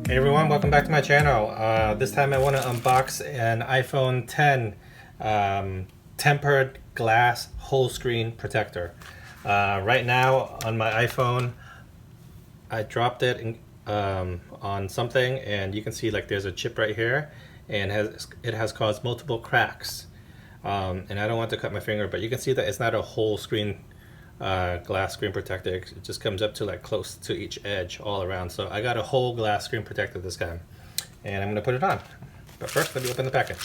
Hey everyone, welcome back to my channel. This time I want to unbox an iPhone 10 tempered glass whole screen protector. Right now on my iPhone, I dropped it on something, and you can see like there's a chip right here, and it has caused multiple cracks. And I don't want to cut my finger, but you can see that it's not a whole screen glass screen protector. It just comes up to like close to each edge all around. So I got a whole glass screen protector this time, and I'm gonna put it on. But first, let me open the package.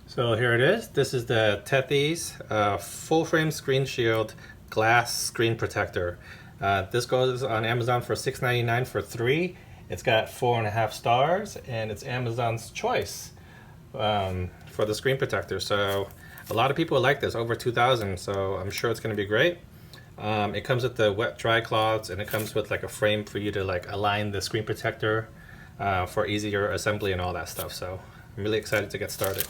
So here it is. This is the Tethys full frame screen shield glass screen protector. This goes on Amazon for $6.99 for 3. It's got 4.5 stars, and it's Amazon's choice for the screen protector. So a lot of people like this, over 2,000. So I'm sure it's going to be great. It comes with the wet dry cloths, and it comes with like a frame for you to like align the screen protector for easier assembly and all that stuff. So I'm really excited to get started.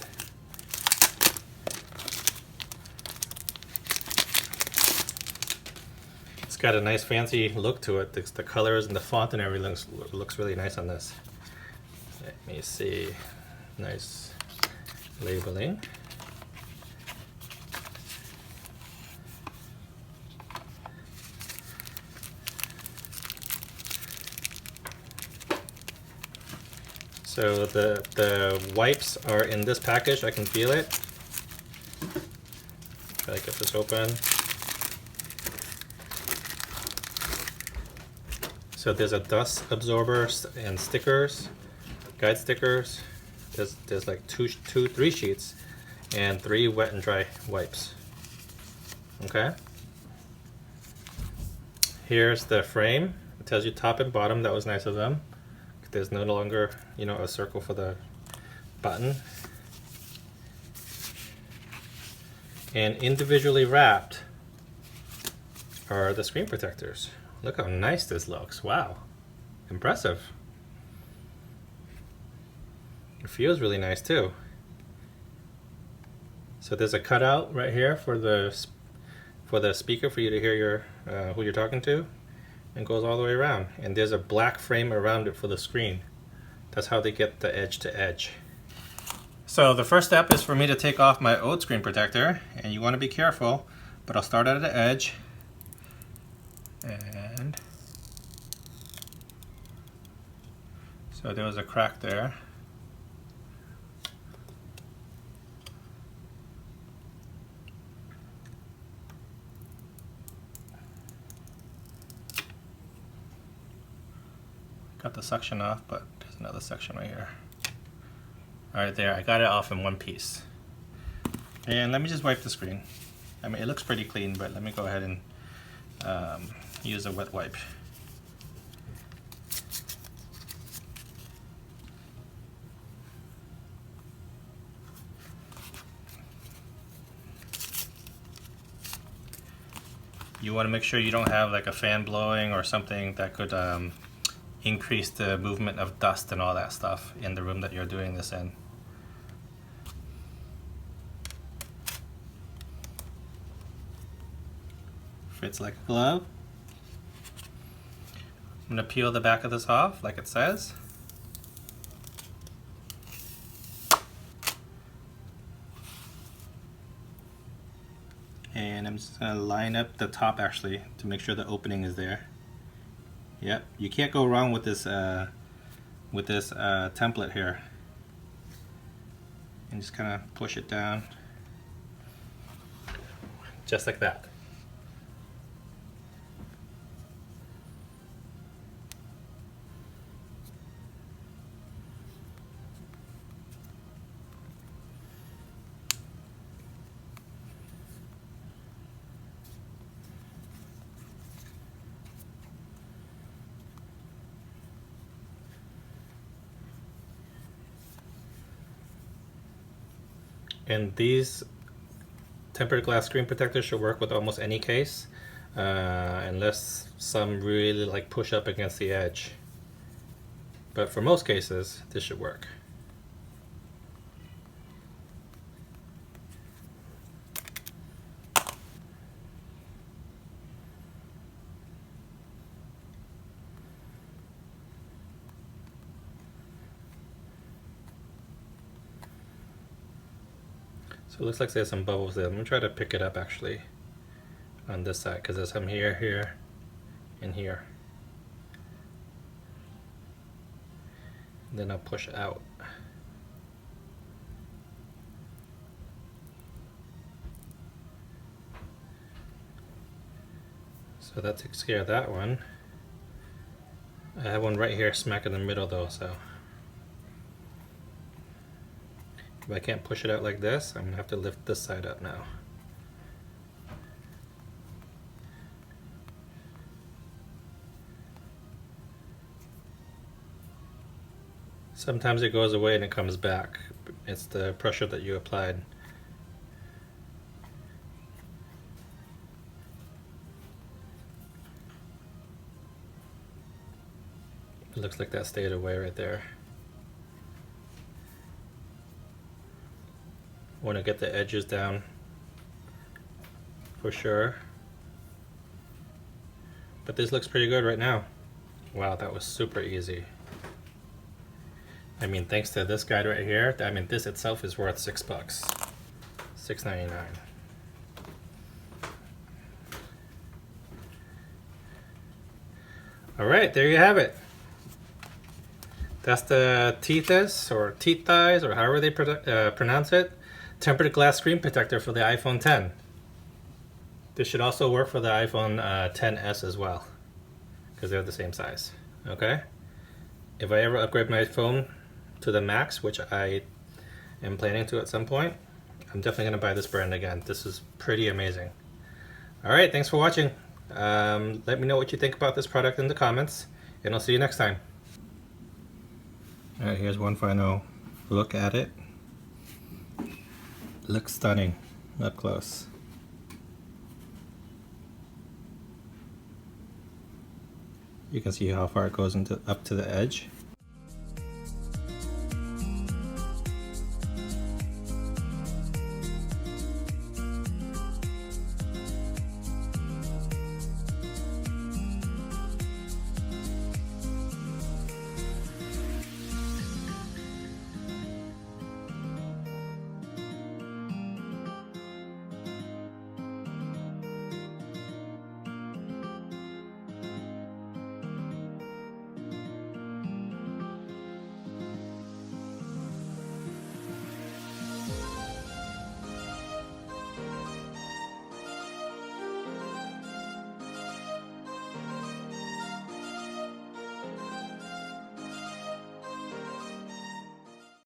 Got a nice fancy look to it. The colors and the font and everything looks really nice on this. Let me see. Nice labeling. So the wipes are in this package. I can feel it. Try to get this open. So there's a dust absorber and stickers, guide stickers. There's like three sheets, and 3 wet and dry wipes. Okay. Here's the frame. It tells you top and bottom. That was nice of them. There's no longer, a circle for the button. And individually wrapped are the screen protectors. Look how nice this looks. Wow. Impressive. It feels really nice too. So there's a cutout right here for the speaker for you to hear your who you're talking to, and goes all the way around. And there's a black frame around it for the screen. That's how they get the edge to edge. So the first step is for me to take off my old screen protector, and you want to be careful, but I'll start at the edge. And so there was a crack there. Got the suction off, but there's another section right here. Alright, there, I got it off in one piece. And let me just wipe the screen. I mean, it looks pretty clean, but let me go ahead and use a wet wipe. You want to make sure you don't have like a fan blowing or something that could increase the movement of dust and all that stuff in the room that you're doing this in. Fits like a glove. I'm going to peel the back of this off like it says. And I'm just going to line up the top actually to make sure the opening is there. Yep, you can't go wrong with this template here. And just kind of push it down. Just like that. And these tempered glass screen protectors should work with almost any case, unless some really like push up against the edge. But for most cases, this should work. So it looks like there's some bubbles there. I'm gonna try to pick it up actually on this side because there's some here, here, and here. And then I'll push out. So that takes care of that one. I have one right here smack in the middle though, so if I can't push it out like this, I'm gonna have to lift this side up now. Sometimes it goes away and it comes back. It's the pressure that you applied. It looks like that stayed away right there. Want to get the edges down for sure. But this looks pretty good right now. Wow, that was super easy. I mean, thanks to this guide right here, I mean, this itself is worth $6. $6.99. Alright, there you have it. That's the Tethys or Tethys or however they pronounce it. Tempered glass screen protector for the iPhone 10. This should also work for the iPhone 10s as well, because they're the same size. Okay? If I ever upgrade my phone to the Max, which I am planning to at some point, I'm definitely going to buy this brand again. This is pretty amazing. Alright, thanks for watching. Let me know what you think about this product in the comments, and I'll see you next time. Alright, here's one final look at it. Looks stunning up close. You can see how far it goes up to the edge.